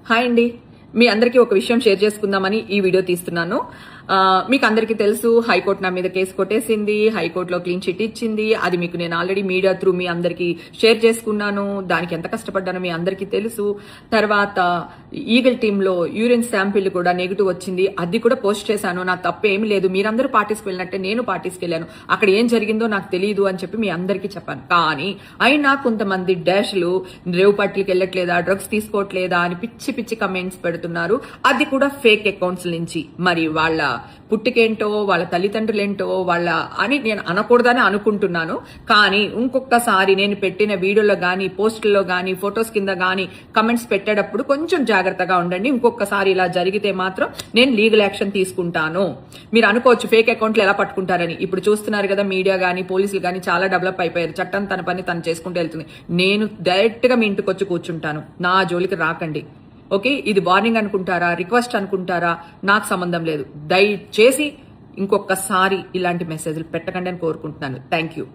Hi అండి. మీ అందరికీ ఒక విషయం షేర్ చేసుకుందామని ఈ వీడియో తీస్తున్నాను. మీకు అందరికీ తెలుసు, హైకోర్టు నా మీద కేసు కొట్టేసింది, హైకోర్టులో క్లీన్ చిట్ ఇచ్చింది. అది మీకు నేను ఆల్రెడీ మీడియా త్రూ మీ అందరికీ షేర్ చేసుకున్నాను. దానికి ఎంత కష్టపడ్డానో మీ అందరికీ తెలుసు. తర్వాత ఈగల్ టీంలో యూరిన్ శాంపిల్ కూడా నెగిటివ్ వచ్చింది, అది కూడా పోస్ట్ చేశాను. నా తప్పేమీ లేదు, మీరందరూ పార్టీస్కి వెళ్ళినట్టే నేను పార్టీస్కి వెళ్ళాను. అక్కడ ఏం జరిగిందో నాకు తెలియదు అని చెప్పి మీ అందరికీ చెప్పాను. కానీ అయినా కొంతమంది డాష్లు రేవు పార్టీలకు వెళ్ళట్లేదా, డ్రగ్స్ తీసుకోవట్లేదా అని పిచ్చి పిచ్చి కమెంట్స్ పెడుతున్నారు. అది కూడా ఫేక్ అకౌంట్స్ నుంచి. మరి వాళ్ళ పుట్టికేంటో, వాళ్ళ తల్లిదండ్రులేంటో వాళ్ళ అని నేను అనకూడదని అనుకుంటున్నాను. కానీ ఇంకొకసారి నేను పెట్టిన వీడియోలో గానీ, పోస్టుల్లో గానీ, ఫొటోస్ కింద గానీ కమెంట్స్ పెట్టేటప్పుడు కొంచెం జాగ్రత్తగా ఉండండి. ఇంకొకసారి ఇలా జరిగితే మాత్రం నేను లీగల్ యాక్షన్ తీసుకుంటాను. మీరు అనుకోవచ్చు ఫేక్ అకౌంట్లు ఎలా పట్టుకుంటారని. ఇప్పుడు చూస్తున్నారు కదా, మీడియా గానీ, పోలీసులు గానీ చాలా డెవలప్ అయిపోయారు. చట్టం తన పని తను చేసుకుంటూ వెళ్తుంది. నేను డైరెక్ట్ గా మీ ఇంటికి వచ్చి కూర్చుంటాను. నా జోలికి రాకండి. ఓకే, ఇది వార్నింగ్ అనుకుంటారా, రిక్వెస్ట్ అనుకుంటారా, నాకు సంబంధం లేదు. దయచేసి ఇంకొకసారి ఇలాంటి మెసేజ్లు పెట్టకండి అని కోరుకుంటున్నాను. Thank you.